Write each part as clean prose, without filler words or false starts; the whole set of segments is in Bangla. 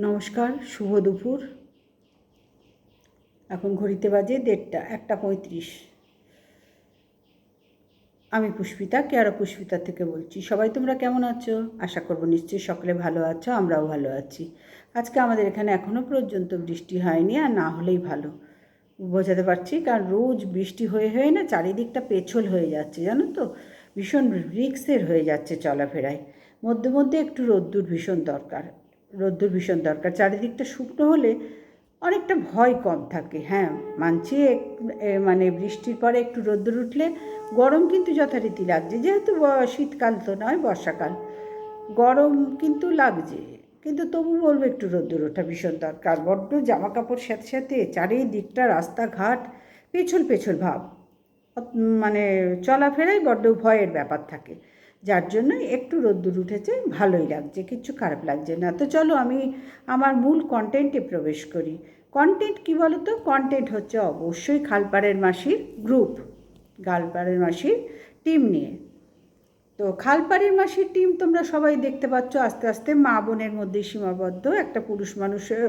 নমস্কার, শুভ দুপুর। এখন ঘড়িতে বাজে 1:35। আমি পুষ্পিতা, কেয়ারা পুষ্পিতা থেকে বলছি। সবাই তোমরা কেমন আছো? আশা করবো নিশ্চয়ই সকলে ভালো আছো, আমরাও ভালো আছি। আজকে আমাদের এখানে এখনও পর্যন্ত বৃষ্টি হয়নি, আর না হলেই ভালো। বোঝাতে পারছি, কারণ রোজ বৃষ্টি হয়ে হয়ে না চারিদিকটা পেছল হয়ে যাচ্ছে, জানো তো। ভীষণ রিক্সের হয়ে যাচ্ছে চলাফেরায়। মধ্যে মধ্যে একটু রোদ্দুর ভীষণ দরকার। চারিদিকটা শুকনো হলে অনেকটা ভয় কম থাকে। হ্যাঁ, মানছি মানে বৃষ্টির পরে একটু রোদ্দুর উঠলে গরম কিন্তু যথারীতি লাগছে, যেহেতু শীতকাল তো নয়, বর্ষাকাল। গরম কিন্তু লাগছে, কিন্তু তবু বলবো একটু রোদ্দুর ওঠা ভীষণ দরকার। বড্ড জামা কাপড় সাথে সাথে চারিদিকটা রাস্তাঘাট পেছল পেছল ভাব, মানে চলাফেরাই বড্ড ভয়ের ব্যাপার থাকে। যার জন্য একটু রোদ্দুর উঠেছে, ভালোই লাগছে, কিচ্ছু খারাপ লাগছে না। তো চলো আমি আমার মূল কন্টেন্টে প্রবেশ করি। কন্টেন্ট কী বলো তো? কন্টেন্ট হচ্ছে অবশ্যই খালপাড়ের মাসির গ্রুপ, খালপাড়ের মাসির টিম নিয়ে। তো খালপাড়ের মাসির টিম তোমরা সবাই দেখতে পাচ্ছ আস্তে আস্তে মা বোনের মধ্যে সীমাবদ্ধ। একটা পুরুষ মানুষের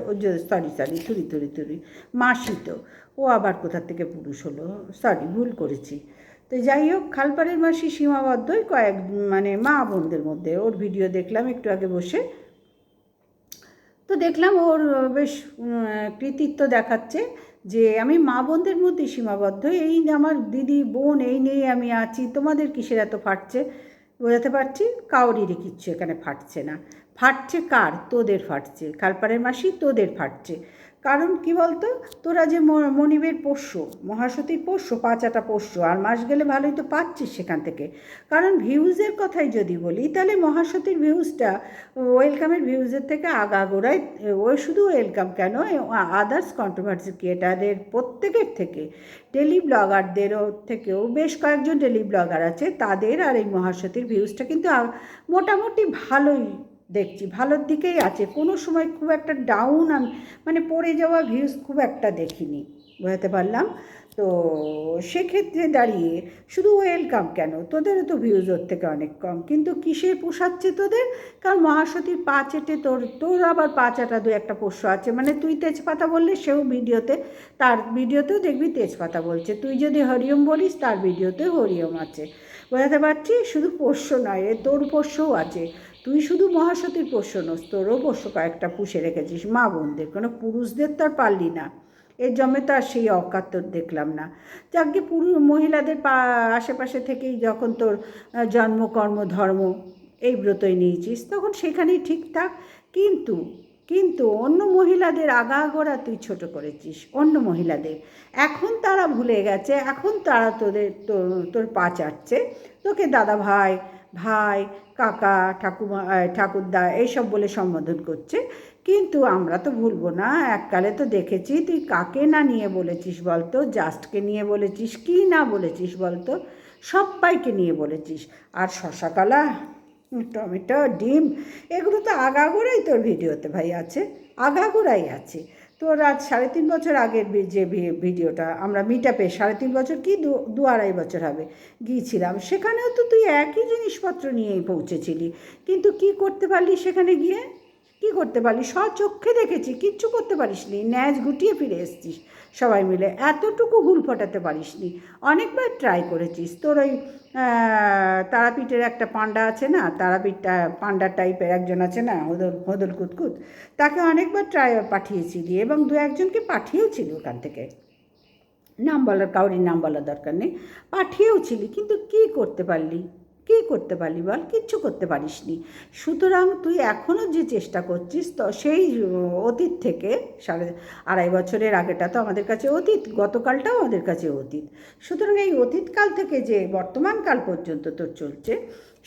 সরি থুরি মাসি, তো ও আবার কোথা থেকে পুরুষ হলো? সরি, ভুল করেছি। তো যাই হোক, খালপাড়ের মাসি সীমাবদ্ধই কয়েক মানে মা বোনদের মধ্যে। ওর ভিডিও দেখলাম একটু আগে বসে, তো দেখলাম ওর বেশ কৃতিত্ব দেখাচ্ছে যে আমি মা বোনদের মধ্যে সীমাবদ্ধ, এই আমার দিদি বোন এই নিয়ে আমি আছি, তোমাদের কিসের এত ফাটছে? বোঝাতে পারছি কাউরিরই কিচ্ছু এখানে ফাটছে না। ফাটছে কার? তোদের ফাটছে, খালপাড়ের মাসি তোদের ফাটছে। কারণ কি বলতো, তোরা যে মনিবের পোষ্য, মহাসতীর পোষ্য, পাঁচাটা পোষ্য, আর মাস গেলে ভালোই তো পাচ্ছিস সেখান থেকে। কারণ ভিউজের কথাই যদি বলি, তাহলে মহাসতীর ভিউজটা ওয়েলকামের ভিউজের থেকে আগাগোড়ায়, ও শুধু ওয়েলকাম কেন, আদার্স কন্ট্রোভার্সি ক্রিয়েটারের প্রত্যেকের থেকে, ডেলি ব্লগারদেরও থেকেও বেশ কয়েকজন ডেলি ব্লগার আছে, তাদের আর এই মহাসতীর ভিউজটা কিন্তু মোটামুটি ভালোই দেখছি, ভালোর দিকেই আছে। কোনো সময় খুব একটা ডাউন মানে পড়ে যাওয়া ভিউজ খুব একটা দেখিনি, বোঝাতে পারলাম। তো সেক্ষেত্রে দাঁড়িয়ে শুধু ওয়েলকাম কেন, তোদেরও তো ভিউজ ওর থেকে অনেক কম, কিন্তু কিসের পোষাচ্ছে তোদের? কারণ মহাসতীর পা চেটে তোর আবার পা চাটা দু একটা পোষ্য আছে। মানে তুই তেজপাতা বললে সেও ভিডিওতে, তার ভিডিওতেও দেখবি তেজপাতা বলছে। তুই যদি হরিওম বলিস, তার ভিডিওতেও হরিওম আছে। বোঝাতে পারছি শুধু পোষ্য নয়, তোর পোষ্যও আছে। তুই শুধু মহাসতীর পোষ্য নোস, তোরও পোষ্য কয়েকটা পুষে রেখেছিস মা বোনদের, কোনো পুরুষদের তো আর পারলি না। এর জন্যে তো আর সেই অকাত্তর দেখলাম না। যাকে মহিলাদের আশেপাশে থেকেই যখন তোর জন্মকর্ম ধর্ম এই ব্রতই নিয়েছিস, তখন সেখানেই ঠিকঠাক। কিন্তু কিন্তু অন্য মহিলাদের আগাগোড়া তুই ছোট করেছিস অন্য মহিলাদের। এখন তারা ভুলে গেছে, এখন তারা তোর পা চাটছে, তোকে দাদা ভাই, ভাই, কাকা, ঠাকুমা, ঠাকুরদা এইসব বলে সম্বোধন করছে। কিন্তু আমরা তো ভুলবো না, এককালে তো দেখেছি তুই কাকে না নিয়ে বলেছিস বলতো? জাস্টকে নিয়ে বলেছিস, কি না বলেছিস বলতো? সবাইকে নিয়ে বলেছিস। আর শশাকলা, টমেটো, ডিম, এগুলো তো আগাগোড়াই তোর ভিডিওতে ভাই আছে, আগাগোড়াই আছে। তোর আজ 3.5 বছর আগের যে ভিডিওটা আমরা মিট আপে, 3.5 বছর কি 2-2.5 বছর হবে গিয়েছিলাম, সেখানেও তো তুই একই জিনিসপত্র নিয়েই পৌঁছেছিলি। কিন্তু কি করতে পারলি সেখানে গিয়ে? কি করতে পারলি? স্বচক্ষে দেখেছি, কিচ্ছু করতে পারিসনি, ন্যাজ গুটিয়ে ফিরে এসেছিস সবাই মিলে। এতটুকু হুল ফোটাতে পারিসনি। অনেকবার ট্রাই করেছিস। তোর ওই তারাপীঠের একটা পান্ডা আছে না, তারাপীঠটা পান্ডা টাইপের একজন আছে না, হদল কুতকুত, তাকে অনেকবার পাঠিয়েছিলি, এবং 2-1জনকে পাঠিয়েওছিলি ওখান থেকে। কাউরির নাম বলার দরকার নেই, পাঠিয়েওছিলি। কিন্তু কি করতে পারলি? বল? কিচ্ছু করতে পারিসনি। সুতরাং তুই এখনও যে চেষ্টা করছিস, তো সেই অতীত থেকে 2.5 বছরের আগেটা তো আমাদের কাছে অতীত, গতকালটাও আমাদের কাছে অতীত। সুতরাং এই অতীতকাল থেকে যে বর্তমানকাল পর্যন্ত তোর চলছে,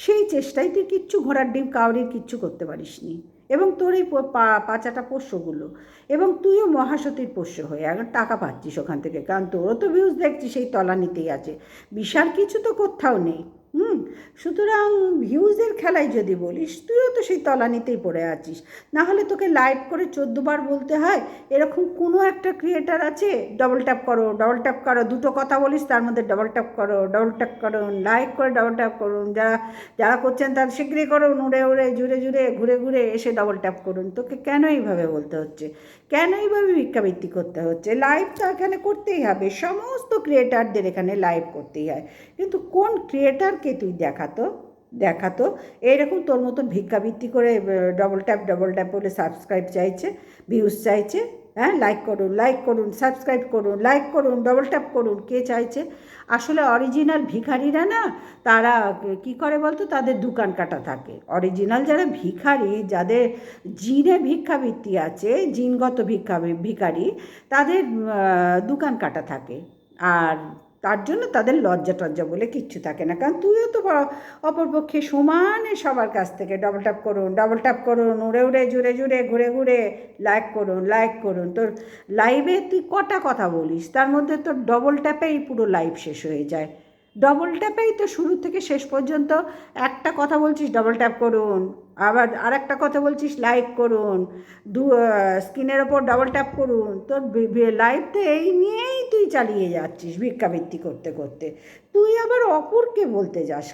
সেই চেষ্টায় তুই কিচ্ছু, ঘোড়ার ডিম কাউরির কিচ্ছু করতে পারিসনি। এবং তোর এই পাঁচাটা পোষ্যগুলো, এবং তুইও মহাসতীর পোষ্য হয়ে এখন টাকা পাচ্ছিস ওখান থেকে, কারণ তোরও তো ভিউজ দেখছি সেই তলানিতেই আছে, বিশাল কিছু তো কোথাও নেই। হুম, সুতরাং ভিউজের খেলায় যদি বলিস, তুইও তো সেই তলানিতেই পড়ে আছিস। না হলে তোকে লাইভ করে 14বার বলতে হয়? এরকম কোনো একটা ক্রিয়েটার আছে, ডবল ট্যাপ করো, ডবল ট্যাপ করো, দুটো কথা বলিস তার মধ্যে ডবল ট্যাপ করো, ডবল ট্যাপ করুন, লাইক করে ডবল ট্যাপ করুন, যারা যারা করছেন তার শীঘ্রই করুন, উড়ে উড়ে জুড়ে জুড়ে ঘুরে ঘুরে এসে ডবল ট্যাপ করুন। তোকে কেন এইভাবে বলতে হচ্ছে? কেন এইভাবে ভিক্ষাবৃত্তি করতে হচ্ছে? লাইভ তো এখানে করতেই হবে, সমস্ত ক্রিয়েটারদের এখানে লাইভ করতেই হয়, কিন্তু কোন ক্রিয়েটারকে তুই দেখাতো এইরকম তোর মতন ভিক্ষাবৃত্তি করে ডবল ট্যাপ বলে সাবস্ক্রাইব চাইছে, ভিউজ চাইছে? হ্যাঁ, লাইক করুন, সাবস্ক্রাইব করুন, লাইক করুন, ডবল ট্যাপ করুন, কে চাইছে? আসলে অরিজিনাল ভিখারিরা না, তারা কি করে বলতো, তাদের দোকান কাটা থাকে। অরিজিনাল যারা ভিখারি, যাদের জিনে ভিক্ষাবৃত্তি আছে, জিনগত ভিখারি, তাদের দোকান কাটা থাকে। আর তার জন্য তাদের লজ্জা টজ্জা বলে কিচ্ছু থাকে না। কারণ তুইও তো অপরপক্ষে সমানে সবার কাছ থেকে ডবল ট্যাপ করুন, উড়ে উড়ে জুড়ে জুড়ে ঘুরে ঘুরে লাইক করুন। তোর লাইভে তুই কটা কথা বলিস, তার মধ্যে তোর ডবল ট্যাপেই পুরো লাইভ শেষ হয়ে যায়। ডবল ট্যাপেই তো শুরু থেকে শেষ পর্যন্ত একটা কথা বলছিস ডবল ট্যাপ করুন, আবার আর একটা কথা বলছিস লাইক করুন, স্ক্রিনের ওপর ডবল ট্যাপ করুন। তোর লাইভতে এই নিয়েই তুই চালিয়ে যাচ্ছিস ভিক্ষাবৃত্তি করতে করতে। তুই আবার অপরকে বলতে যাস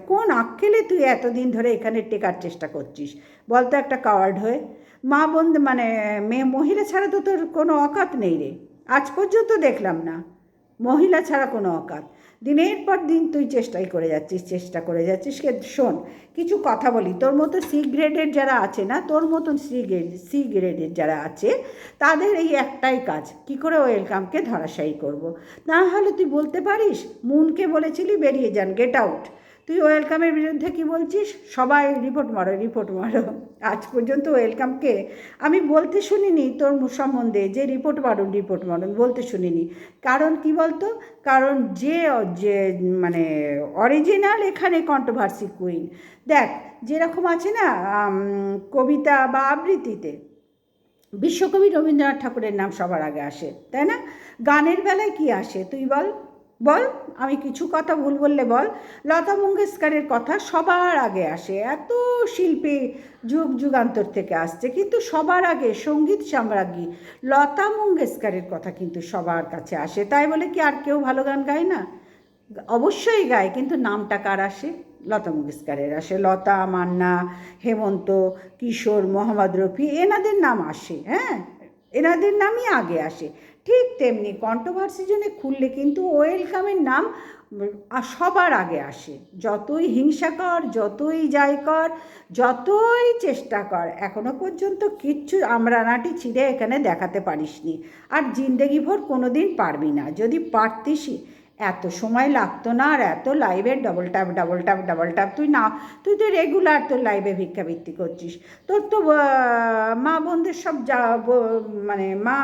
কোন আক্কেলে তুই এতদিন ধরে এখানে টেকার চেষ্টা করছিস? বলতো একটা কাওয়ার্ড হয়ে। মা বোন মেয়ে মহিলা ছাড়া তো তোর কোনো অকাত নেই রে, আজ পর্যন্ত দেখলাম না মহিলা ছাড়া কোনো অকাত। দিনের পর দিন তুই চেষ্টা করে যাচ্ছিস। শোন, কিছু কথা বলি, তোর মতো সি গ্রেডের যারা আছে না, তোর মতন সি গ্রেডের যারা আছে, তাদের এই একটাই কাজ, কি করে ওয়েলকামকে ধরাশায়ী করব। না হলে তুই বলতে পারিস, মুনকে বলেছিলি বেরিয়ে যান, গেট আউট। তুই ওয়েলকামের বিরুদ্ধে কি বলছিস? সবাই রিপোর্ট মারো। আজ পর্যন্ত ওয়েলকামকে আমি বলতে শুনিনি তোর সম্বন্ধে যে রিপোর্ট মারুন বলতে শুনিনি। কারণ কি বলতো? কারণ যে যে মানে অরিজিনাল এখানে কন্ট্রোভার্সি কুইন, দেখ যেরকম আছে না, কবিতা বা আবৃত্তিতে বিশ্বকবি রবীন্দ্রনাথ ঠাকুরের নাম সবার আগে আসে, তাই না? গানের বেলায় কি আসে তুই বল? আমি কিছু কথা ভুল বললে বল। লতা মঙ্গেশকরের কথা সবার আগে আসে। এত শিল্পী যুগান্তর থেকে আসছে, কিন্তু সবার আগে সঙ্গীত সাম্রাজ্ঞী লতা মঙ্গেশকরের কথা কিন্তু সবার কাছে আসে। তাই বলে কি আর কেউ ভালো গান গায় না? অবশ্যই গায়, কিন্তু নামটা কার আসে? লতা মঙ্গেশকরের আসে। লতা, মান্না, হেমন্ত, কিশোর, মোহাম্মদ রফি, এনাদের নাম আসে। হ্যাঁ, এনাদের নামই আগে আসে। ঠিক তেমনি কন্ট্রোভার্সি জন্য খুললে কিন্তু ওয়েলকামের নাম সবার আগে আসে। যতই হিংসা কর, যতই যাই কর, যতই চেষ্টা কর, এখনো পর্যন্ত কিচ্ছু আমরানাটি ছিঁড়ে এখানে দেখাতে পারিসনি, আর জিন্দেগি ভর কোনো দিন পারবি না। যদি পারতিসই এত সময় লাগতো না, আর এত লাইভে ডবল ট্যাপ তুই তো রেগুলার তোর লাইভে ভিক্ষাবৃত্তি করছিস। তোর তো মা বোনদের সব মা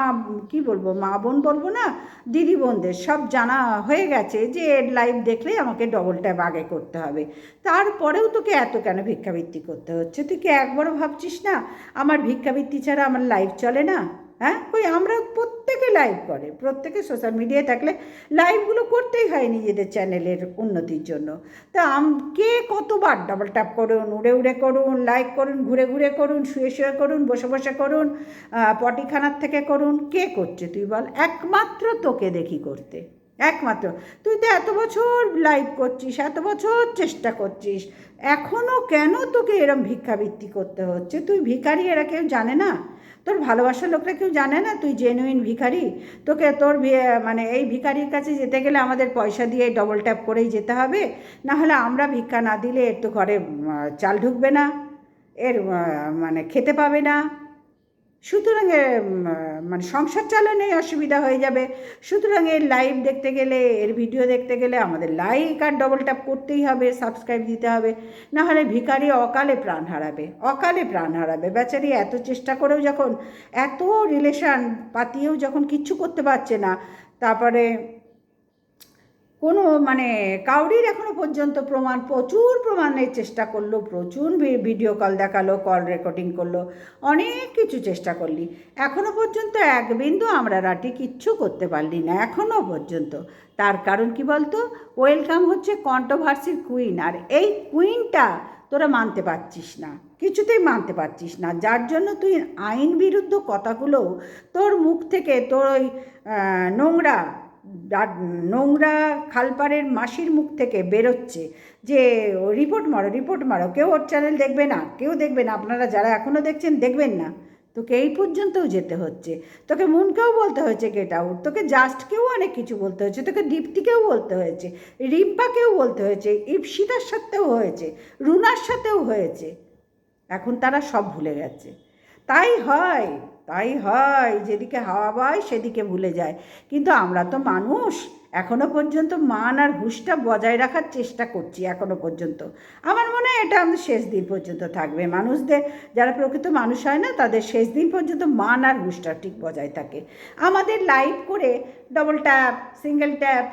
কি বলবো, মা বোন বলবো না, দিদি বোনদের সব জানা হয়ে গেছে যে এর লাইভ দেখলেই আমাকে ডবল ট্যাপ আগে করতে হবে। তারপরেও তোকে এত কেন ভিক্ষাবৃত্তি করতে হচ্ছে? তুই কি একবারও ভাবছিস না আমার ভিক্ষাবৃত্তি ছাড়া আমার লাইভ চলে না? হ্যাঁ, আমরা প্রত্যেকে লাইভ করে, প্রত্যেকে সোশ্যাল মিডিয়ায় থাকলে লাইভগুলো করতেই হয় নিজেদের চ্যানেলের উন্নতির জন্য। তা কে কতবার ডবল ট্যাপ করুন, উড়ে উড়ে করুন, লাইক করুন, ঘুরে ঘুরে করুন, শুয়ে শুয়ে করুন, বসে বসে করুন, পটিখানার থেকে করুন, কে করছে তুই বল? একমাত্র তোকে দেখি করতে, একমাত্র। তুই তো এত বছর লাইভ করছিস, এত বছর চেষ্টা করছিস, এখনও কেন তোকে এরম ভিক্ষাবৃত্তি করতে হচ্ছে? তুই ভিখারি, এরা কেউ জানে না? তোর ভালোবাসার লোকরা কেউ জানে না তুই জেনুইন ভিখারি? তোকে এই ভিখারির কাছে যেতে গেলে আমাদের পয়সা দিয়ে ডবল ট্যাপ করেই যেতে হবে, না হলে আমরা ভিক্ষা না দিলে এর তো ঘরে চাল ঢুকবে না, এর খেতে পাবে না। সুতরাং সংসার চালানোই অসুবিধা হয়ে যাবে। সুতরাং এর লাইভ দেখতে গেলে, এর ভিডিও দেখতে গেলে আমাদের লাইক আর ডবল ট্যাপ করতেই হবে, সাবস্ক্রাইব দিতে হবে, না হলে ভিখারি অকালে প্রাণ হারাবে। বেচারি এত চেষ্টা করেও যখন, এত রিলেশন পাতিয়েও যখন কিচ্ছু করতে পারছে না, তারপরে কোনো মানে কাউরির এখনো পর্যন্ত প্রচুর প্রমাণের চেষ্টা করলো, প্রচুর ভিডিও কল দেখালো, কল রেকর্ডিং করলো, অনেক কিছু চেষ্টা করলি, এখনো পর্যন্ত এক বিন্দু আমরা রাটি কিচ্ছু করতে পারলি না এখনো পর্যন্ত। তার কারণ কি বলতো, ওয়েলকাম হচ্ছে কন্ট্রোভার্সির কুইন, আর এই কুইনটা তোরা মানতে পারছিস না, কিছুতেই মানতে পারছিস না, যার জন্য তুই আইন বিরুদ্ধ কথাগুলো তোর মুখ থেকে, তোর ওই নোংরা নোংরা খালপাড়ের মাসির মুখ থেকে বেরোচ্ছে যে রিপোর্ট মারো, রিপোর্ট মারো, কেউ ওর চ্যানেল দেখবে না, কেউ দেখবে না, আপনারা যারা এখনও দেখছেন দেখবেন না। তোকে এই পর্যন্তও যেতে হচ্ছে, তোকে মুনকেও বলতে হয়েছে গেট আউট, তোকে জাস্টকেও অনেক কিছু বলতে হয়েছে, তোকে দীপ্তিকেও বলতে হয়েছে, রিম্পাকেও বলতে হয়েছে, ইপসিতার সাথেও হয়েছে, রুনার সাথেও হয়েছে, এখন তারা সব ভুলে গেছে। তাই হয়, তাই হয়, যেদিকে হাওয়া বয় সেদিকে ভুলে যায়। কিন্তু আমরা তো মানুষ, এখনো পর্যন্ত মান আর হুঁশটা বজায় রাখার চেষ্টা করছি এখনো পর্যন্ত। আমার মনে হয় এটা আমাদের শেষ দিন পর্যন্ত থাকবে। মানুষদের, যারা প্রকৃত মানুষ হয় না, তাদের শেষ দিন পর্যন্ত মান আর হুঁশটা ঠিক বজায় থাকে। আমাদের লাইভ করে double tap, single tap,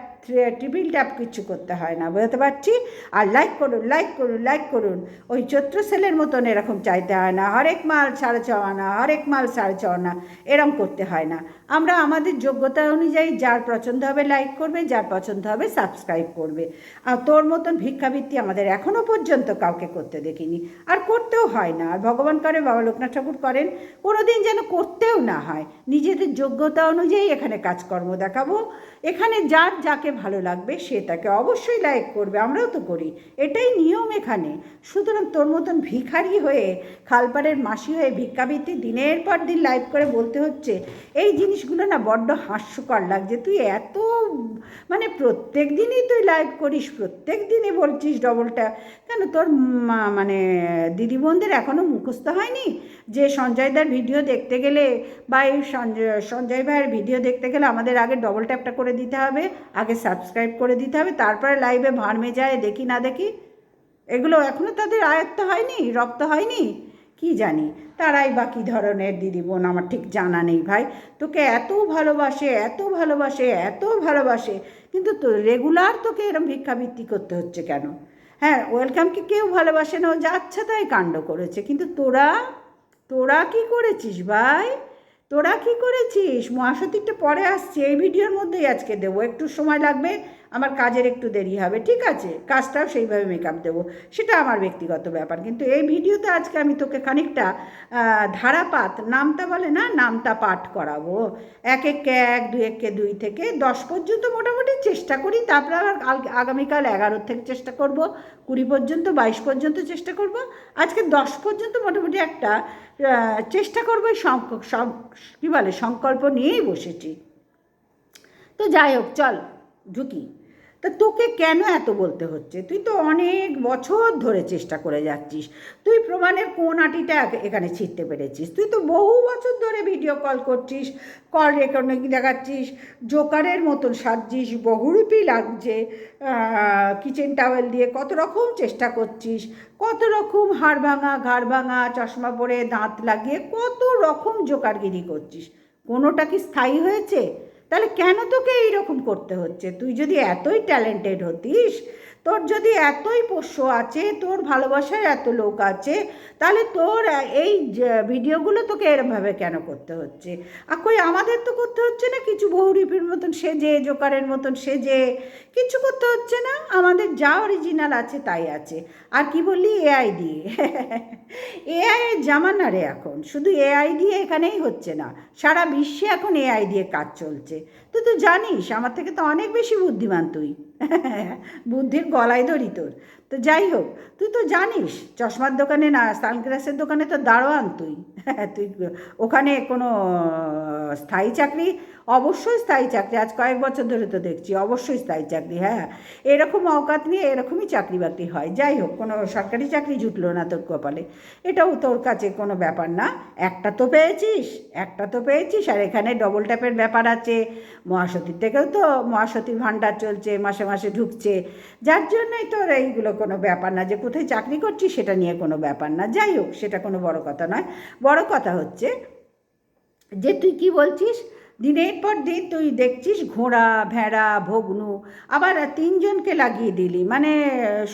triple tap কিচ্ছু করতে হয় না, বুঝতে পারছি। আর লাইক করুন, লাইক করুন, লাইক করুন, ওই চৈত্র সেলের মতন এরকম চাইতে হয় না, হরেক মাল 6.5 আনা, হরেক মাল 6.5 আনা, এরম করতে হয় না। আমরা আমাদের যোগ্যতা অনুযায়ী যার পছন্দ হবে লাইক করবে, যার পছন্দ হবে সাবস্ক্রাইব করবে। আর তোর মতন ভিক্ষাবৃত্তি আমাদের এখনও পর্যন্ত কাউকে করতে দেখিনি, আর করতেও হয় না। আর ভগবান করে, বাবা লোকনাথ ঠাকুর করেন, কোনো দিন যেন করতেও না হয়। নিজেদের যোগ্যতা অনুযায়ী এখানে কাজকর্ম দেখাবো, এখানে যার যাকে ভালো লাগবে সে তাকে অবশ্যই লাইক করবে, আমরাও তো করি, এটাই নিয়ম এখানে। সুতরাং তোর মতন ভিখারি হয়ে, খালপাড়ের মাসি হয়ে ভিক্ষাবৃত্তি দিনের পর দিন লাইভ করে বলতে হচ্ছে, এই জিনিসগুলো না বড্ড হাস্যকর লাগছে। তুই এত মানে প্রত্যেক দিনই তুই লাইভ করিস, প্রত্যেক দিনই বলছিস ডবলটা, কেন তোর মানে দিদি বোনদের এখনও মুখস্থ হয়নি যে সঞ্জয়দার ভিডিও দেখতে গেলে বা এই সঞ্জয় ভাইয়ের ভিডিও দেখতে গেলে আমাদের আগে ডবল ট্যাপটা করে দিতে হবে, আগে সাবস্ক্রাইব করে দিতে হবে, তারপরে লাইভে ভাড়মে যায় দেখি না দেখি? এগুলো এখনও তাদের আয়ত্ত হয়নি, রপ্ত হয়নি, কি জানি তারাই বা কী ধরনের দিদি বোন, আমার ঠিক জানা নেই ভাই। তোকে এত ভালোবাসে, এত ভালোবাসে, এত ভালোবাসে, কিন্তু তো রেগুলার তোকে এরম ভিক্ষাবৃত্তি করতে হচ্ছে কেন? হ্যাঁ, ওয়েলকামকে কেউ ভালোবাসে না, ও যাচ্ছে তাই কাণ্ড করেছে, কিন্তু তোরা, তোরা কী করেছিস ভাই? তোরা কী করেছিস? মহাসতীরটা পরে আসছে, এই ভিডিওর মধ্যেই আজকে দেবো, একটু সময় লাগবে, আমার কাজের একটু দেরি হবে, ঠিক আছে, কাজটাও সেইভাবে মেকআপ দেবো, সেটা আমার ব্যক্তিগত ব্যাপার। কিন্তু এই ভিডিওতে আজকে আমি তোকে খানিকটা ধারাপাত, নামতা বলে না, নামতা পাঠ করাবো। এক এককে এক, দুই এককে দুই থেকে 10 পর্যন্ত মোটামুটি চেষ্টা করি, তারপরে আবার আগামীকাল 11 থেকে চেষ্টা করব, 20 পর্যন্ত, 22 পর্যন্ত চেষ্টা করব, আজকে 10 পর্যন্ত মোটামুটি একটা চেষ্টা করবো। কী বলে, সংকল্প নিয়েই বসেছি। তো যাই হোক, চল ঢুকি। তা তোকে কেন এত বলতে হচ্ছে? তুই তো অনেক বছর ধরে চেষ্টা করে যাচ্ছিস, তুই প্রমাণের কোন আটিটা এখানে ছিঁড়তে পেরেছিস? তুই তো বহু বছর ধরে ভিডিও কল করছিস, কল রেকর্ডিং দেখাচ্ছিস, জোকারের মতন সাজছিস, বহুরূপী লাগছে, কিচেন টাওয়েল দিয়ে কত রকম চেষ্টা করছিস, কত রকম হাড় ভাঙা, ঘাড় ভাঙা, চশমা পরে, দাঁত লাগিয়ে কত রকম জোকারগিরি করছিস, কোনোটা কি স্থায়ী হয়েছে? তাহলে কেন তোকে এইরকম করতে হচ্ছে? তুই যদি এতই ট্যালেন্টেড হতিস, তোর যদি এতই পোষ্য আছে, তোর ভালোবাসার এত লোক আছে, তাহলে তোর এই ভিডিওগুলো তোকে এরমভাবে কেন করতে হচ্ছে? আর কই আমাদের তো করতে হচ্ছে না কিছু, বহুরূপীর মতন সেজে, জোকারের মতন সেজে কিছু করতে হচ্ছে না, আমাদের যা অরিজিনাল আছে তাই আছে। আর কি বললি, এআই দিয়ে? এআইয়ের জামানা রে এখন, শুধু এআই দিয়ে এখানেই হচ্ছে না, সারা বিশ্বে এখন এআই দিয়ে কাজ চলছে। তুই তো জানিস, আমার থেকে তো অনেক বেশি বুদ্ধিমান তুই, বুদ্ধির গলায় ধরি তোর। তো যাই হোক, তুই তো জানিস চশমার দোকানে না, সানগ্লাসের দোকানে তো দারোয়ান তুই। তুই ওখানে কোনো স্থায়ী চাকরি? অবশ্যই স্থায়ী চাকরি, আজ কয়েক বছর ধরে তো দেখছি, অবশ্যই স্থায়ী চাকরি। হ্যাঁ, এরকম অকাত নিয়ে এরকমই চাকরি বাকরি হয়। যাই হোক, কোনো সরকারি চাকরি জুটলো না তোর কপালে, এটাও তোর কাছে কোনো ব্যাপার না। একটা তো পেয়েছিস, একটা তো পেয়েছিস, আর এখানে ডবল ট্যাপের ব্যাপার আছে, মহাসতীর থেকেও তো মহাসতীর ভাণ্ডার চলছে, মাসে মাসে ঢুকছে, যার জন্যই তোর এইগুলো কোনো ব্যাপার না। যে কোথায় চাকরি করছিস সেটা নিয়ে কোনো ব্যাপার না। যাই হোক, সেটা কোনো বড় কথা নয়। বড় কথা হচ্ছে যে তুই কি বলছিস, দিনের পর দিন তুই দেখছিস ঘোড়া ভেড়া ভগ্নু, আবার 3জনকে লাগিয়ে দিলি, মানে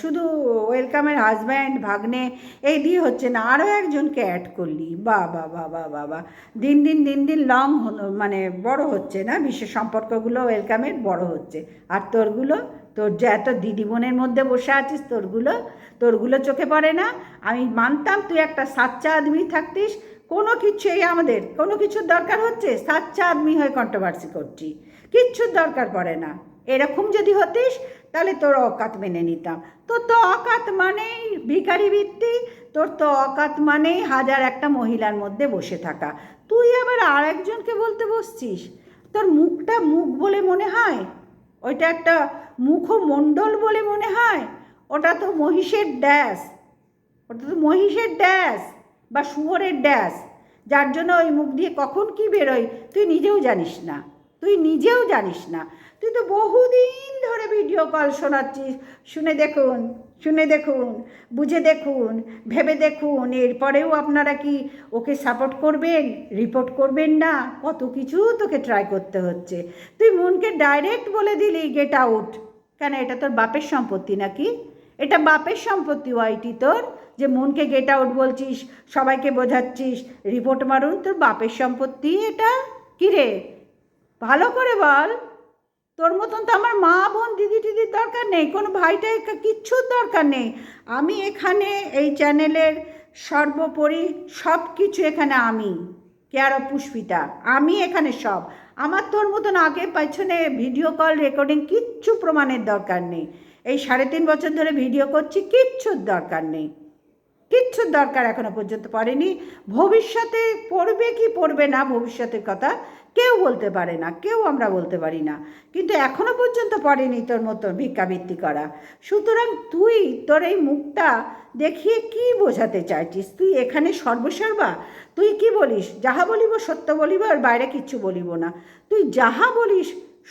শুধু ওয়েলকামের হাজব্যান্ড ভাগ্নে এই দিয়ে হচ্ছে না, আরও একজনকে অ্যাড করলি। বাবা বাবা বাবা, দিন দিন দিন দিন লং মানে বড় হচ্ছে না, বিশ্ব সম্পর্কগুলো ওয়েলকামের বড় হচ্ছে। আর তোরগুলো, তোর যে এত দিদি বোনের মধ্যে বসে আছিস, তোরগুলো চোখে পড়ে না? আমি মানতাম তুই একটা সাচ্চা আদমি থাকতিস, কোনো কিছু এই আমাদের কোনো কিছুর দরকার হচ্ছে, সাচ্চা আদমি হয়ে কন্ট্রোভার্সি করছি, কিচ্ছুর দরকার পড়ে না। এরকম যদি হতিস তাহলে তোর অকাত মেনে নিতাম। তোর তো অকাত মানেই ভিখারি বৃত্তি, তোর তো অকাত মানেই হাজার একটা মহিলার মধ্যে বসে থাকা। তুই আবার আর একজনকে বলতে বসছিস? তোর মুখটা মুখ বলে মনে হয়? ওইটা একটা মুখমণ্ডল বলে মনে হয়? ওটা তো মহিষের ড্যাশ, ওটা তো মহিষের ড্যাশ বা শুয়োরের ড্যাশ, যার জন্য ওই মুখ দিয়ে কখন কি বেরোয় তুই নিজেও জানিস না, তুই নিজেও জানিস না। তুই তো বহুদিন ধরে ভিডিও কল শোনাচ্ছিস, শুনে দেখুন, বুঝে দেখুন, ভেবে দেখুন, এরপরেও আপনারা কি ওকে সাপোর্ট করবেন, রিপোর্ট করবেন না? কত কিছু তোকে ট্রাই করতে হচ্ছে। তুই মনকে ডাইরেক্ট বলে দিলি গেট আউট। কেন, এটা তোর বাপের সম্পত্তি নাকি? এটা বাপের সম্পত্তি ওয়াইটি তোর, যে মনকে গেট আউট বলছিস, সবাইকে বোঝাচ্ছিস রিপোর্ট মারুন? তোর বাপের সম্পত্তি এটা? কিরে, ভালো করে বল। তোর মতন তো আমার মা বোন দিদি টিদির দরকার নেই, কোনো ভাইটাই কিচ্ছুর দরকার নেই। আমি এখানে এই চ্যানেলের সর্বোপরি সব কিছু, এখানে আমি কেয়ার অফ পুষ্পিতা, আমি এখানে সব। আমার তোর মতন আগে পেছনে ভিডিও কল রেকর্ডিং কিচ্ছু প্রমাণের দরকার নেই। এই 3.5 বছর ধরে ভিডিও করছি, কিচ্ছুর দরকার নেই, কিচ্ছুর দরকার এখনো পর্যন্ত পড়েনি। ভবিষ্যতে পড়বে কি পড়বে না ভবিষ্যতের কথা কেউ বলতে পারে না, কেউ আমরা বলতে পারি না, কিন্তু এখনো পর্যন্ত পড়েনি তোর মতো ভিক্ষাবৃত্তি করা। সুতরাং তুই তোর এই মুখটা দেখিয়ে কি বোঝাতে চাইছিস? তুই এখানে সর্বসর্বা? তুই কি বলিস? যাহা বলিব সত্য বলিব, আর বাইরে কিচ্ছু বলিব না। তুই যাহা বলিস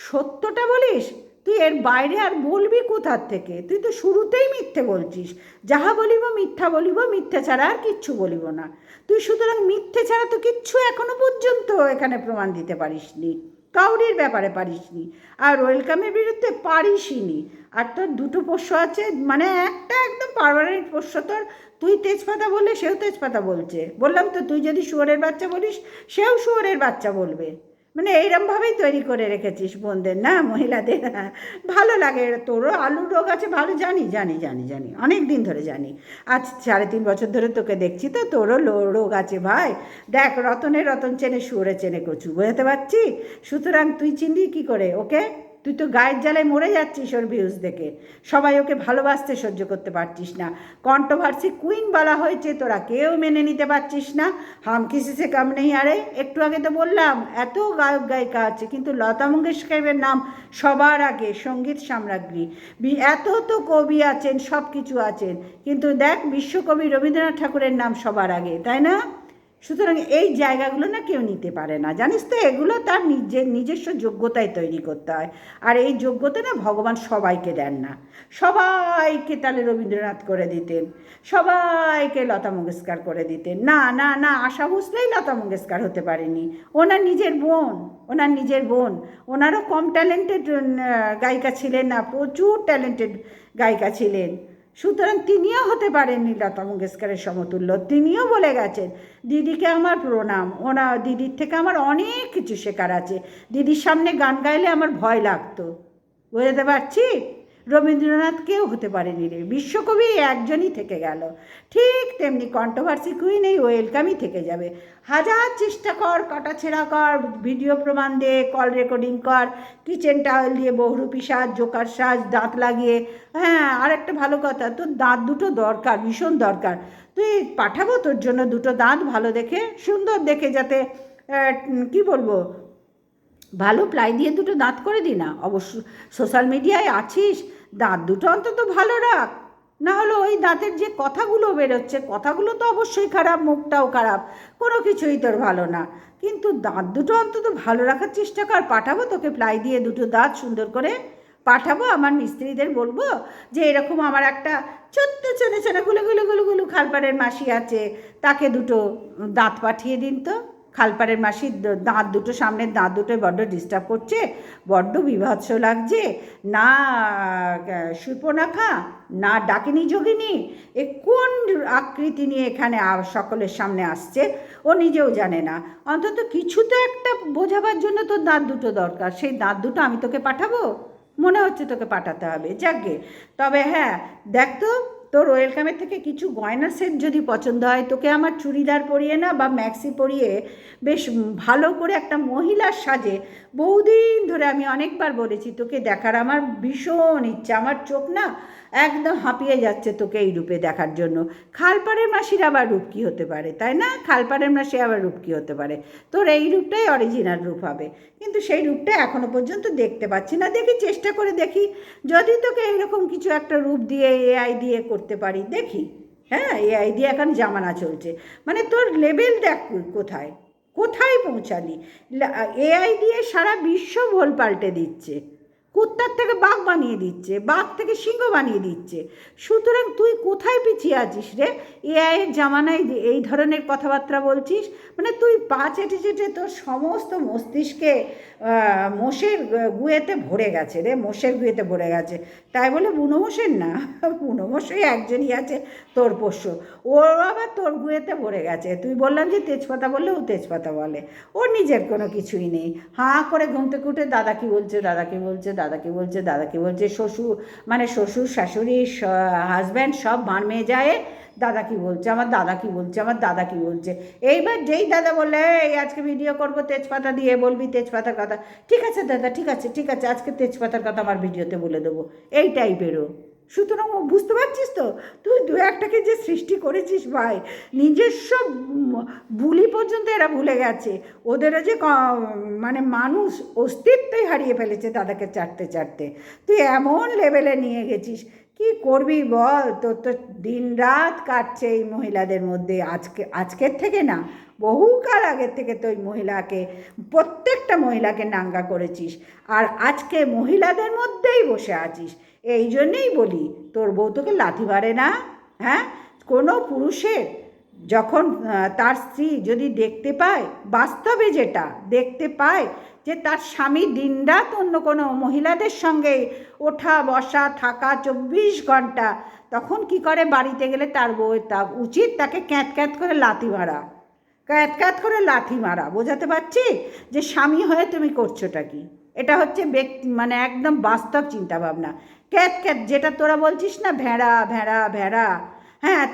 সত্যটা বলিস, তুই এর বাইরে আর বলবি কোথার থেকে? তুই তো শুরুতেই মিথ্যে বলছিস, যাহা বলিব মিথ্যা বলিব, মিথ্যে ছাড়া আর কিচ্ছু বলিব না। তুই সুতরাং মিথ্যে ছাড়া তো কিচ্ছু এখনো পর্যন্ত এখানে প্রমাণ দিতে পারিসনি, কাউরির ব্যাপারে পারিসনি, আর ওয়েলকামের বিরুদ্ধে পারিসনি। আর তোর 2টো পোষ্য আছে, মানে একটা একদম পার্মানেন্ট পোষ্য তোর। তুই তেজপাতা বললে সেও তেজপাতা বলছে, বললাম তো, তুই যদি শুয়োরের বাচ্চা বলিস সেও শুয়োরের বাচ্চা বলবে। মানে এইরমভাবেই তৈরি করে রেখেছিস বোনদের, না মহিলাদের? ভালো লাগে। তোরও আলুর রোগ আছে, ভালো জানি জানি জানি জানি, অনেক দিন ধরে জানি। আজ 3.5 বছর ধরে তোকে দেখছি, তো তোরও রোগ আছে ভাই। দেখ, রতন চেনে শুয়োরে চেনে কচু, বোঝাতে পারছি? সুতরাং তুই চিনবি কী করে ওকে? তুই তো গায়ের জ্বালায় মরে যাচ্ছিস ওর ভিউজ দেখে, সবাই ওকে ভালোবাসতে সহ্য করতে পারছিস না। কন্ট্রোভার্সি কুইন বলা হয়েছে, তোরা কেউ মেনে নিতে পারছিস না। হাম কিসি সে কাম নেই। আরে একটু আগে তো বললাম এত গায়ক গায়িকা আছে, কিন্তু লতা মঙ্গেশকরের নাম সবার আগে, সঙ্গীত সাম্রাজ্ঞী। এত তো কবি আছেন, সব কিছু আছেন, কিন্তু দেখ বিশ্বকবি রবীন্দ্রনাথ ঠাকুরের নাম সবার আগে, তাই না? সুতরাং এই জায়গাগুলো না কেউ নিতে পারে না, জানিস তো? এগুলো তার নিজস্ব যোগ্যতায় তৈরি করতে হয়, আর এই যোগ্যতা না ভগবান সবাইকে দেন না। সবাইকে তাহলে রবীন্দ্রনাথ করে দিতেন, সবাইকে লতা মঙ্গেশকর করে দিতেন। না না না, আশা ভোসলেই লতা মঙ্গেশকর হতে পারেনি। ওনার নিজের বোন, ওনারও কম ট্যালেন্টেড গায়িকা ছিলেন না, প্রচুর ট্যালেন্টেড গায়িকা ছিলেন। সুতরাং তিনিও হতে পারেননি লতা মঙ্গেশকরের সমতুল্য। তিনিও বলে গেছেন, দিদিকে আমার প্রণাম, দিদির থেকে আমার অনেক কিছু শেখার আছে, দিদির সামনে গান গাইলে আমার ভয় লাগতো, বুঝতে পারছি? রবীন্দ্রনাথকেও হতে পারেনি রে, বিশ্বকবি একজনই থেকে গেল। ঠিক তেমনি কন্ট্রোভার্সি কুইন এই ওয়েলকামই থেকে যাবে। হাজার চেষ্টা কর, কাটাছেঁড়া কর, ভিডিও প্রমাণ দে, কল রেকর্ডিং কর, কিচেন টাওয়েল দিয়ে বহুরূপী সাজ, জোকার সাজ, দাঁত লাগিয়ে। হ্যাঁ, আর একটা ভালো কথা, তোর দাঁত দুটো দরকার, ভীষণ দরকার। তুই পাঠাবো তোর জন্য 2টো দাঁত ভালো দেখে, সুন্দর দেখে, যাতে কি বলবো, ভালো প্লাই দিয়ে 2টো দাঁত করে দি না। অবশ্য সোশ্যাল মিডিয়ায় আছিস, দাঁত দুটো অন্তত ভালো রাখ, না হলে ওই দাঁতের যে কথাগুলো বেরোচ্ছে, কথাগুলো তো অবশ্যই খারাপ, মুখটাও খারাপ, কোনো কিছুই তোর ভালো না। কিন্তু দাঁত দুটো অন্তত ভালো রাখার চেষ্টা কর। পাঠাবো তোকে প্লাই দিয়ে 2টো দাঁত সুন্দর করে পাঠাবো। আমার মিস্ত্রিদের বলবো যে এরকম আমার একটা ছোট্ট চেনে গুলো গুলো গুলো গুলো খালপাড়ের মাসি আছে, তাকে 2টো দাঁত পাঠিয়ে দিন তো। খালপাড়ের মাসির দাঁত দুটো, সামনের দাঁত দুটোই বড্ড ডিস্টার্ব করছে, বড্ড বীভৎস লাগছে, না শূর্পণখা না ডাকিনী যোগিনী, এ কোন আকৃতি নিয়ে এখানে সকলের সামনে আসছে ও নিজেও জানে না। অন্তত কিছু তো একটা বোঝাবার জন্য তোর দাঁত দুটো দরকার, সেই দাঁত দুটো আমি তোকে পাঠাবো? মনে হচ্ছে তোকে পাঠাতে হবে, যাকগে। তবে হ্যাঁ, দেখ তো, তোর ওয়েলকামের থেকে কিছু গয়না সেট যদি পছন্দ হয়, তোকে আমার চুড়িদার পরিয়ে না বা ম্যাক্সি পরিয়ে বেশ ভালো করে একটা মহিলার সাজে, বহুদিন ধরে আমি অনেকবার বলেছি তোকে দেখার আমার ভীষণ ইচ্ছা, আমার চোখ না একদম হাঁপিয়ে যাচ্ছে তোকে এই রূপে দেখার জন্য। খালপাড়ের মাসির আবার রূপ কী হতে পারে, তাই না? খালপাড়ের মাসি আবার রূপ কী হতে পারে? তোর এই রূপটাই অরিজিনাল রূপ হবে, কিন্তু সেই রূপটা এখনো পর্যন্ত দেখতে পাচ্ছি না। দেখি, চেষ্টা করে দেখি, যদি তোকে এইরকম কিছু একটা রূপ দিয়ে এআই দিয়ে করতে পারি, দেখি। হ্যাঁ, এআই দিয়ে এখন জামানা চলছে, মানে তোর লেভেল দেখ কোথায় কোথায় পৌঁছালি। এআই দিয়ে সারা বিশ্ব ভোল পাল্টে দিচ্ছে, কুত্তার থেকে বাঘ বানিয়ে দিচ্ছে, বাঘ থেকে সিংহ বানিয়ে দিচ্ছে। সুতরাং তুই কোথায় পিছিয়ে আছিস রে? এআইয়ের জামানায় এই ধরনের কথাবার্তা বলছিস, মানে তুই পা চেটে চেটে তোর সমস্ত মস্তিষ্কে মোষের গুয়েতে ভরে গেছে রে, মোষের গুয়েতে ভরে গেছে। তাই বলে বুনো মোষের না, বুনো মোষই একজনই আছে তোর পোষ্য, ও আবার তোর গুয়েতে ভরে গেছে। তুই বললাম যে তেজপাতা বললে ও তেজপাতা বলে, ওর নিজের কোনো কিছুই নেই। হাঁ করে ঘুম থেকে উঠে দাদা কী বলছে, দাদা কী বলছে, দাদা কী বলছে, দাদা কী বলছে, শ্বশুর মানে শ্বশুর শাশুড়ি হাজব্যান্ড সব বার মেয়ে যায়, দাদা কী বলছে, আমার দাদা কী বলছে, আমার দাদা কী বলছে। এইবার যেই দাদা বললে এই আজকে ভিডিও করবো তেজপাতা দিয়ে, বলবি তেজপাতার কথা, ঠিক আছে দাদা, ঠিক আছে ঠিক আছে, আজকে তেজপাতার কথা আমার ভিডিওতে বলে দেবো, এই টাইপেরও। সুতরাং বুঝতে পারছিস তো, তুই দু একটাকে যে সৃষ্টি করেছিস ভাই, নিজস্ব বুলি পর্যন্ত এরা ভুলে গেছে, ওদেরও যে মানে মানুষ অস্তিত্বই হারিয়ে ফেলেছে তাদেরকে চাটতে চাটতে। তুই এমন লেভেলে নিয়ে গেছিস, কি করবি বল? তোর তো দিন রাত কাটছে এই মহিলাদের মধ্যে। আজকের থেকে না, বহুকাল আগের থেকে তো ওই মহিলাকে, প্রত্যেকটা মহিলাকে নাঙ্গা করেছিস, আর আজকে মহিলাদের মধ্যেই বসে আছিস। এই জন্যেই বলি, তোর বউ তোকে লাথি মারে না? হ্যাঁ, কোনো পুরুষের যখন তার স্ত্রী যদি দেখতে পায়, বাস্তবে যেটা দেখতে পায় যে তার স্বামী দিনরাত অন্য কোনো মহিলাদের সঙ্গে ওঠা বসা থাকা 24 ঘন্টা, তখন কি করে? বাড়িতে গেলে তার বউ উচিত তাকে ক্যাঁত ক্যাঁত করে লাথি মারা, ক্যাঁত ক্যাঁত করে লাথি মারা। বোঝাতে পারছি যে স্বামী হয়ে তুমি করছোটা কি? এটা হচ্ছে মানে একদম বাস্তব চিন্তাভাবনা। ক্যাঁত ক্যাঁত, যেটা তোরা বলছিস না ভেড়া ভেড়া ভেড়া, হ্যাঁ,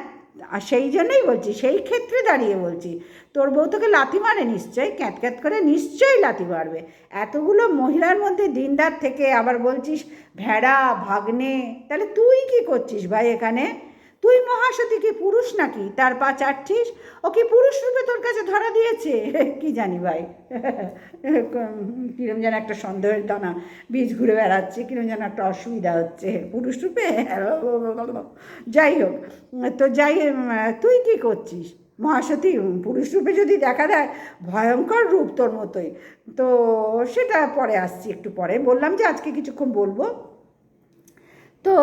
আর সেই জন্যই বলছি, সেই ক্ষেত্রে দাঁড়িয়ে বলছি, তোর বউ তোকে লাথি মারে নিশ্চয়ই, ক্যাঁত ক্যাঁত করে নিশ্চয়ই লাথি মারবে। এতগুলো মহিলার মধ্যে দিনরাত থেকে আবার বলছিস ভেড়া ভাগ্নে, তাহলে তুই কি করছিস ভাই এখানে? তুই মহাসতী কি পুরুষ নাকি তার পা চাটছিস? ও কি পুরুষ রূপে তোর কাছে ধরা দিয়েছে? কি জানি ভাই, কিরম যেন একটা সন্দেহের দানা বীজ ঘুরে বেড়াচ্ছে, কিরম যেন একটা অসুবিধা হচ্ছে পুরুষ রূপে। যাই হোক, তো তুই কী করছিস? মহাসতী পুরুষ রূপে যদি দেখা দেয়, ভয়ঙ্কর রূপ তোর মতোই। তো সেটা পরে আসছি, একটু পরে। বললাম যে আজকে কিছুক্ষণ বলবো। তো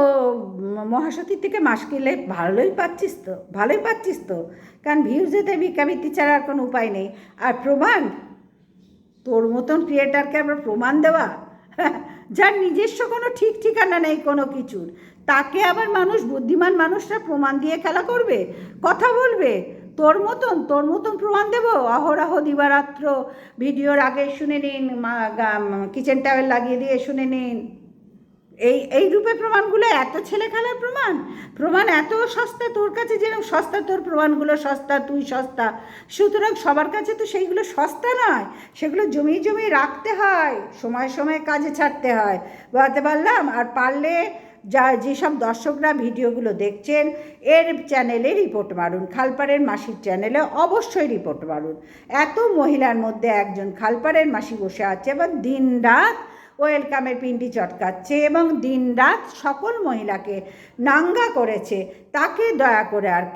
মহাসতীর থেকে মাসকিলে ভালোই পাচ্ছিস তো, ভালোই পাচ্ছিস তো, কারণ ভিউজেতে ভিক্ষাবৃত্তি ছাড়া আর কোনো উপায় নেই। আর প্রমাণ, তোর মতন ক্রিয়েটারকে আবার প্রমাণ দেওয়া, যার নিজস্ব কোনো ঠিক ঠিকানা নেই কোনো কিছুর, তাকে আবার মানুষ, বুদ্ধিমান মানুষরা প্রমাণ দিয়ে খেলা করবে, কথা বলবে। তোর মতন প্রমাণ দেবো? অহরহ দিবারাত্র ভিডিওর আগে শুনে নিন, কিচেন টাওয়েল লাগিয়ে দিয়ে শুনে নিন। এই রূপে প্রমাণগুলো এত ছেলে খেলার প্রমাণ এত সস্তা, তোর কাছে যেরকম সস্তা তোর প্রমাণগুলো সস্তা, তুই সস্তা। সুতরাং সবার কাছে তো সেইগুলো সস্তা নয়, সেগুলো জমিয়ে জমিয়ে রাখতে হয়, সময় সময় কাজে ছাড়তে হয়। বলতে পারলাম? আর পারলে যেসব দর্শকরা ভিডিওগুলো দেখছেন, এর চ্যানেলে রিপোর্ট মারুন, খালপাড়ের মাসির চ্যানেলে অবশ্যই রিপোর্ট মারুন। এত মহিলার মধ্যে একজন খালপাড়ের মাসি বসে আছে, এবার দিন রাত ওয়েলকামের পিন্ডি চটকাচ্ছে এবং দিনরাত সকল মহিলাকে নাঙ্গা করেছে। তাকে দয়া করে আর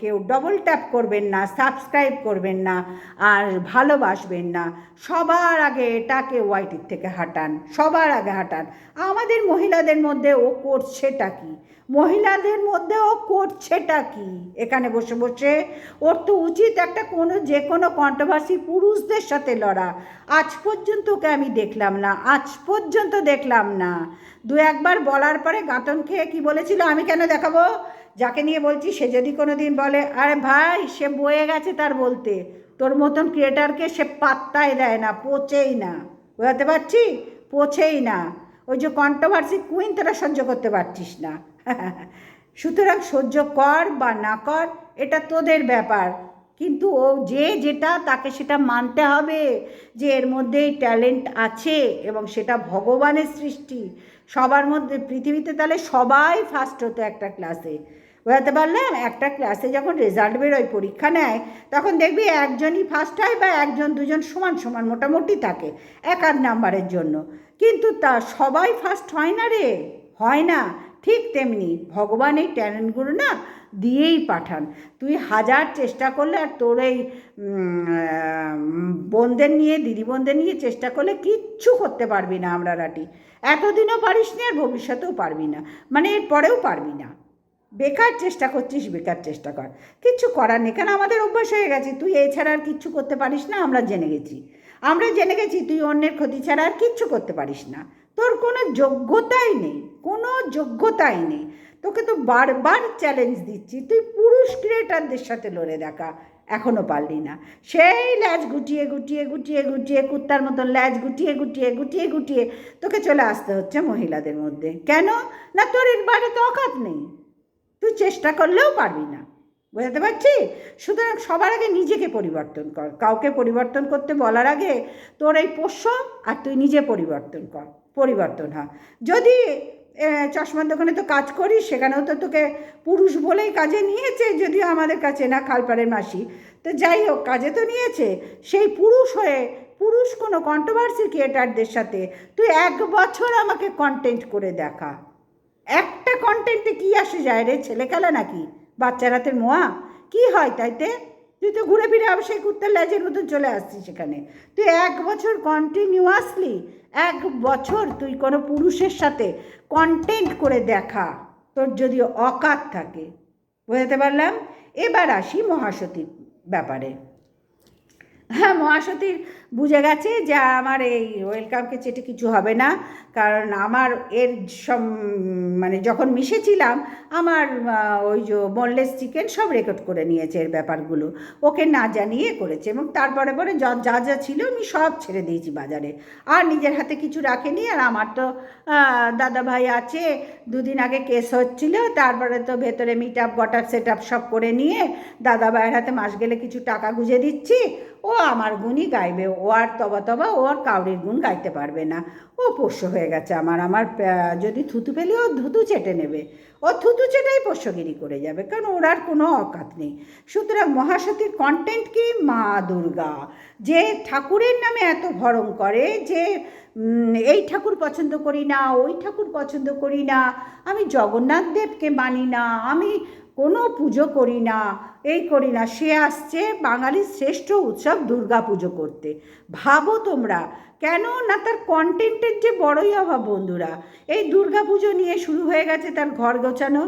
কেউ ডবল ট্যাপ করবেন না, সাবস্ক্রাইব করবেন না, আর ভালোবাসবেন না। সবার আগে এটাকে ওয়াইটির থেকে হাঁটান, সবার আগে হাঁটান। আমাদের মহিলাদের মধ্যে ও করছেটা কি? এখানে বসে বসে? ওর তো উচিত একটা যে কোনো কন্ট্রোভার্সি পুরুষদের সাথে লড়া। আজ পর্যন্ত ওকে আমি দেখলাম না। দু একবার বলার পরে গাঁতন খেয়ে কি বলেছিল, আমি কেন দেখাবো? যাকে নিয়ে বলছি সে যদি কোনো দিন বলে, আরে ভাই সে বয়ে গেছে তার বলতে, তোর মতন ক্রিয়েটারকে সে পাত্তাই দেয় না, পচেই না। বোঝাতে পারছি? পচেই না। ওই যে কন্ট্রোভার্সি কুইন তোরা সহ্য করতে পারছিস না। সুতরাং সহ্য কর বা না কর, এটা তোদের ব্যাপার, কিন্তু ও যেটা তাকে সেটা মানতে হবে যে এর মধ্যেই ট্যালেন্ট আছে এবং সেটা ভগবানের সৃষ্টি। সবার মধ্যে পৃথিবীতে তাহলে সবাই ফার্স্ট হতো একটা ক্লাসে। বোঝাতে পারলাম? একটা ক্লাসে যখন রেজাল্ট বেরোয়, পরীক্ষা নেয়, তখন দেখবি একজনই ফার্স্ট হয় বা একজন দুজন সমান সমান মোটামুটি থাকে এক আধ নাম্বারের জন্য, কিন্তু তা সবাই ফার্স্ট হয় না রে, হয় না। ঠিক তেমনি ভগবান এই ট্যালেন্টগুলো না দিয়েই পাঠান। তুই হাজার চেষ্টা করলে আর তোর এই বোনদের নিয়ে, দিদি বোনদের নিয়ে চেষ্টা করলে কিচ্ছু করতে পারবি না। আমরা রাটি এতদিনও পারিস নি, আর ভবিষ্যতেও পারবি না, মানে এর পরেও পারবি না। বেকার চেষ্টা করছিস, বেকার চেষ্টা কর, কিচ্ছু করার নেই। কারণ আমাদের অভ্যাস হয়ে গেছে, তুই এছাড়া আর কিচ্ছু করতে পারিস না। আমরা জেনে গেছি তুই অন্যের ক্ষতি ছাড়া আর কিচ্ছু করতে পারিস না। তোর কোনো যোগ্যতাই নেই, তোকে তো বারবার চ্যালেঞ্জ দিচ্ছি, তুই পুরুষ ক্রিয়েটারদের সাথে লড়ে দেখা, এখনও পারলি না। সেই ল্যাজ গুটিয়ে কুত্তার মতন ল্যাজ গুটিয়ে তোকে চলে আসতে হচ্ছে মহিলাদের মধ্যে। কেন না? তোর এর বাইরে তো অকাত নেই, তুই চেষ্টা করলেও পারবি না। বোঝাতে পারছি? সুতরাং সবার আগে নিজেকে পরিবর্তন কর। কাউকে পরিবর্তন করতে বলার আগে তোর এই পোষ্য আর তুই নিজে পরিবর্তন হ। যদি চশমার দোকানে তো কাজ করিস, সেখানেও তো তোকে পুরুষ বলেই কাজে নিয়েছে, যদিও আমাদের কাছে না, খালপাড়ের মাসি, তো যাই হোক কাজে তো নিয়েছে। সেই পুরুষ কোনো কন্ট্রোভার্সি ক্রিয়েটারদের সাথে তুই 1 বছর আমাকে কন্টেন্ট করে দেখা। একটা কন্টেন্টে কী আসে যায় রে? ছেলে খেলা নাকি? বাচ্চার হাতের মোয়া? কী হয় তাইতে? তুই তো ঘুরে ফিরে আবার সেই কুত্তার লেজের মতন চলে আসছিস সেখানে। তুই 1 বছর কন্টিনিউয়াসলি 1 বছর তুই কোনো পুরুষের সাথে কন্টেন্ট করে দেখা, তোর যদি অকাত থাকে। বোঝাতে পারলাম? এবার আসি মহাসতীর ব্যাপারে। হ্যাঁ, মহাসতীর বুঝে গেছে যে আমার এই ওয়েলকামকে চেটে কিছু হবে না, কারণ আমার এর মানে যখন মিশেছিলাম আমার ওই যে বোনলেস চিকেন সব রেকর্ড করে নিয়েছে এর ব্যাপারগুলো, ওকে না জানিয়ে করেছে। এবং তারপরে পরে যা ছিল আমি সব ছেড়ে দিয়েছি বাজারে, আর নিজের হাতে কিছু রাখেনি। আর আমার তো দাদা ভাই আছে, 2 দিন আগে কেস হচ্ছিল, তারপরে তো ভেতরে meet up got up set up সব করে নিয়ে দাদা ভাইয়ের হাতে মাস গেলে কিছু টাকা গুঁজে দিচ্ছি। ও আমার গুণই গাইবে, ও আর তবা ও আর কাউরির গুণ গাইতে পারবে না। ও পোষ্য হয়ে গেছে আমার যদি থুতু পেলে ও থুতু চেটে নেবে, ও থুতু চেটেই পোষ্যগিরি করে যাবে, কারণ ওর আর কোনো অকাত নেই। সুতরাং মহাসতীর কন্টেন্ট কি? মা দুর্গা যে ঠাকুরের নামে এত ভরম করে, যে এই ঠাকুর পছন্দ করি না, ওই ঠাকুর পছন্দ করি না, আমি জগন্নাথ দেবকে মানি না, আমি কোনো পুজো করি না, এই করি না, সে আসছে বাঙালির শ্রেষ্ঠ উৎসব দুর্গা পুজো করতে। ভাবো তোমরা, কেন না? তার কন্টেন্টের যে বড়ই অভাব বন্ধুরা। এই দুর্গা পুজো নিয়ে শুরু হয়ে গেছে তার ঘর গোছানো,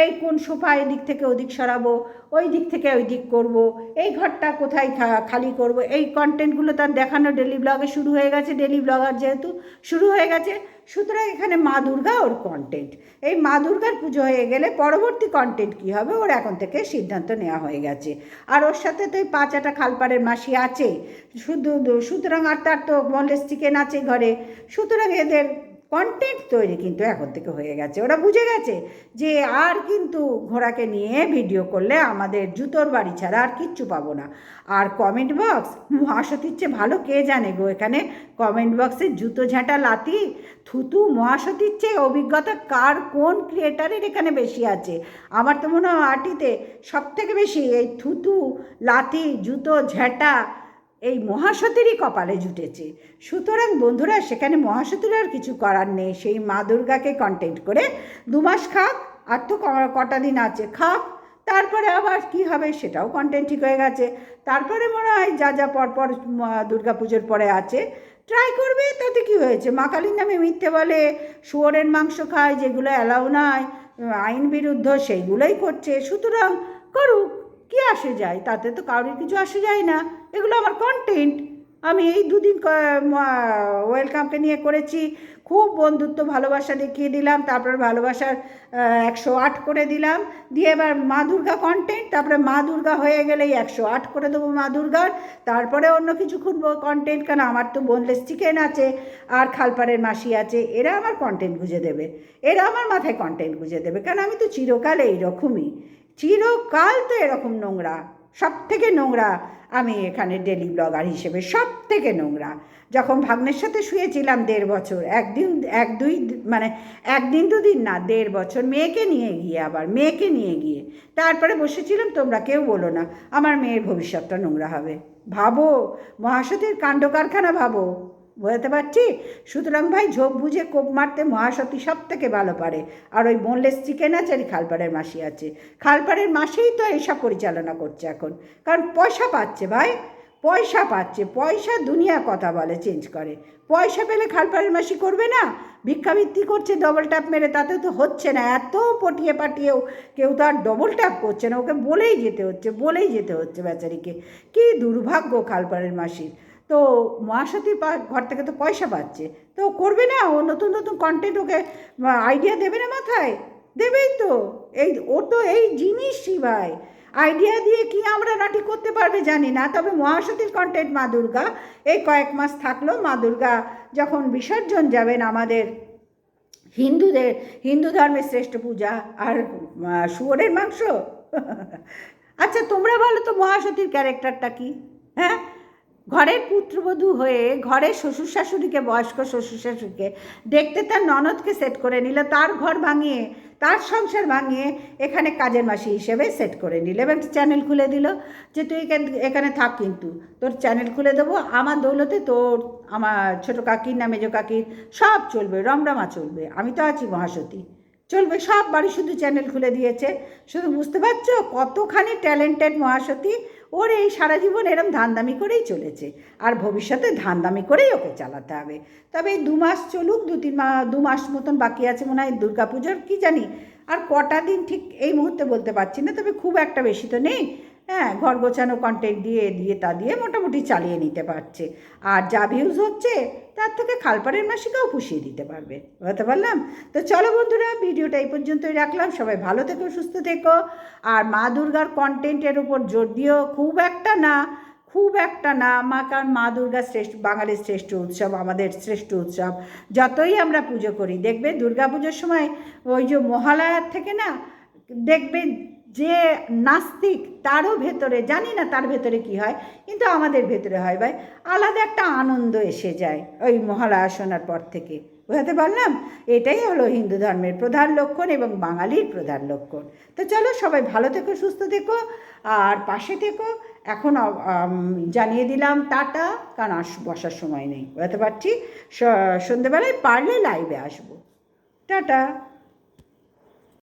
এই কোন সোফা এদিক থেকে ওদিক সরাবো, ওই দিক থেকে ওই দিক করবো, এই ঘরটা কোথায় খালি করব, এই কন্টেন্টগুলো তার দেখানো ডেলি ব্লগে শুরু হয়ে গেছে, ডেলি ব্লগার যেহেতু শুরু হয়ে গেছে। সুতরাং এখানে মা দুর্গা ওর কন্টেন্ট। এই মা দুর্গার পুজো হয়ে গেলে পরবর্তী কন্টেন্ট কী হবে ওর এখন থেকে সিদ্ধান্ত নেওয়া হয়ে গেছে। আর ওর সাথে তো এই 5 খালপাড়ের মাসি আছে, সুতরাং আর তার তো বোনলেস চিকেন আছে ঘরে। সুতরাং এদের কন্টেন্ট তৈরি কিন্তু এখন থেকে হয়ে গেছে। ওরা বুঝে গেছে যে আর কিন্তু ঘোড়াকে নিয়ে ভিডিও করলে আমাদের জুতোর বাড়ি ছাড়া আর কিচ্ছু পাবো না। আর কমেন্ট বক্স মহাসতীর চেয়ে ভালো কে জানে গো? এখানে কমেন্ট বক্সে জুতো ঝাঁটা লাথি থুতু মহাসতীর চেয়ে অভিজ্ঞতা কার, কোন ক্রিয়েটারের এখানে বেশি আছে? আমার তো মনে হয় আর্টিতে সব থেকে বেশি এই থুতু লাথি জুতো ঝাঁটা এই মহাসতীরই কপালে জুটেছে। সুতরাং বন্ধুরা, সেখানে মহাসতীর আর কিছু করার নেই, সেই মা দুর্গাকে কন্টেন্ট করে 2 মাস খাক, আর তো কটা দিন আছে, খাক। তারপরে আবার কি হবে সেটাও কন্টেন্ট ঠিক হয়ে গেছে। তারপরে মনে হয় যা যা পরপর দুর্গা পুজোর পরে আছে ট্রাই করবে, তাতে কি হয়েছে? মা কালীর নামে মিথ্যে বলে, শুয়োরের মাংস খায়, যেগুলো অ্যালাউ নয়, আইন বিরুদ্ধ, সেইগুলোই করছে। সুতরাং করুক, কি আসে যায়? তাতে তো কারোর কিছু আসে যায় না। এগুলো আমার কন্টেন্ট। আমি এই দুদিন ওয়েলকামকে নিয়ে করেছি, খুব বন্ধুত্ব ভালোবাসা দেখিয়ে দিলাম, তারপর ভালোবাসার 108 করে দিলাম, দিয়ে এবার মা দুর্গা কন্টেন্ট, তারপরে মা দুর্গা হয়ে গেলেই 108 করে দেবো মা দুর্গার, তারপরে অন্য কিছু খুঁজবো কন্টেন্ট। কারণ আমার তো বোনলেস চিকেন আছে আর খালপাড়ের মাসি আছে, এরা আমার কন্টেন্ট বুঝে দেবে, এরা আমার মাথায় কন্টেন্ট বুঝে দেবে। কারণ আমি তো চিরকাল এইরকমই, চিরকাল তো এরকম নোংরা, সব থেকে নোংরা আমি এখানে ডেলি ব্লগার হিসেবে, সব থেকে নোংরা। যখন ভাগ্নের সাথে শুয়েছিলাম 1.5 বছর, একদিন 2 দিন না, 1.5 বছর, মেয়েকে নিয়ে গিয়ে তারপরে বসেছিলাম, তোমরা কেউ বলো না আমার মেয়ের ভবিষ্যৎটা নোংরা হবে। ভাবো, মহাসতীর কাণ্ড কারখানা ভাবো, বোঝাতে পারছি? সুতরাং ভাই, ঝোপ বুঝে কোপ মারতে মহাসতী সব থেকে ভালো পারে। আর ওই বোনলেস চিকেন আছে, আর খালপাড়ের মাসি আছে, খালপাড়ের মাসিই তো এইসব পরিচালনা করছে এখন, কারণ পয়সা পাচ্ছে ভাই, পয়সা পাচ্ছে, পয়সা দুনিয়া কথা বলে, চেঞ্জ করে। পয়সা পেলে খালপাড়ের মাসি করবে না? ভিক্ষাবৃত্তি করছে ডবল ট্যাপ মেরে, তাতেও তো হচ্ছে না। এত পটিয়ে পাটিয়েও কেউ তো আর ডবল ট্যাপ করছে না, ওকে বলেই যেতে হচ্ছে বেচারিকে। কী দুর্ভাগ্য খালপাড়ের মাসির। তো মহাসতীর ঘর থেকে তো পয়সা পাচ্ছে, তো করবে না? ও নতুন নতুন কন্টেন্ট, ওকে আইডিয়া দেবে না মাথায়? দেবেই তো। ও তো এই জিনিসই ভাই, আইডিয়া দিয়ে কি আমরা নাটি করতে পারবে জানি না, তবে মহাসতীর কন্টেন্ট মা দুর্গা এই কয়েক মাস থাকলো। মা দুর্গা যখন বিসর্জন যাবেন, আমাদের হিন্দু ধর্মের শ্রেষ্ঠ পূজা, আর শুয়োরের মাংস আচ্ছা তোমরা বলো তো, মহাসতীর ক্যারেক্টারটা কি? হ্যাঁ, ঘরের পুত্রবধূ হয়ে ঘরের শ্বশুর শাশুড়িকে, বয়স্ক শ্বশুর শাশুড়িকে দেখতে তার ননদকে সেট করে নিল, তার ঘর ভাঙিয়ে, তার সংসার ভাঙিয়ে এখানে কাজের মাসি হিসেবে সেট করে নিল, এবং চ্যানেল খুলে দিল যে তুই এখানে থাক, কিন্তু তোর চ্যানেল খুলে দেবো, আমার দৌলতে তোর, আমার ছোটো কাকির না মেজো কাকির সব চলবে, রমরমা চলবে, আমি তো আছি মহাসতী, চলবে সব বাড়ি, শুধু চ্যানেল খুলে দিয়েছে। শুধু বুঝতে পারছো কতখানি ট্যালেন্টেড মহাসতী। ওর এই সারা জীবন এরম ধান্দামি করেই চলেছে, আর ভবিষ্যতে ধান্দামি করেই ওকে চালাতে হবে। তবে এই 2 মাস চলুক, 2 মাস মতন বাকি আছে মনে হয় দুর্গা পুজোর, কী জানি আর কটা দিন ঠিক এই মুহূর্তে বলতে পারছি না, তবে খুব একটা বেশি তো নেই। হ্যাঁ, ঘর গোছানো কন্টেন্ট তা দিয়ে মোটামুটি চালিয়ে নিতে পারছে, আর যা ভিউজ হচ্ছে তার থেকে খালপাড়ের মাসিকেও পুষিয়ে দিতে পারবে, বলতে পারলাম। তো চলো বন্ধুরা, ভিডিওটা এই পর্যন্তই রাখলাম, সবাই ভালো থেকো, সুস্থ থেকো, আর মা দুর্গার কন্টেন্টের উপর জোর দিও, খুব একটা না কারণ মা দুর্গা বাঙালির শ্রেষ্ঠ উৎসব, আমাদের শ্রেষ্ঠ উৎসব। যতই আমরা পুজো করি, দেখবে দুর্গা পুজোর সময় ওই যে মহালয়ার থেকে না, দেখবে যে নাস্তিক, তারও ভেতরে, জানি না তার ভেতরে কি হয়, কিন্তু আমাদের ভেতরে হয় ভাই, আলাদা একটা আনন্দ এসে যায় ওই মহালয়া শোনার পর থেকে, বুঝতে পারলাম। এটাই হলো হিন্দু ধর্মের প্রধান লক্ষণ এবং বাঙালির প্রধান লক্ষণ। তো চলো, সবাই ভালো থেকো, সুস্থ থেকো, আর পাশে থেকো। এখন জানিয়ে দিলাম টাটা, কারণ বসার সময় নেই, বুঝতে পারছি। সন্ধেবেলায় পারলে লাইভে আসবো। টাটা।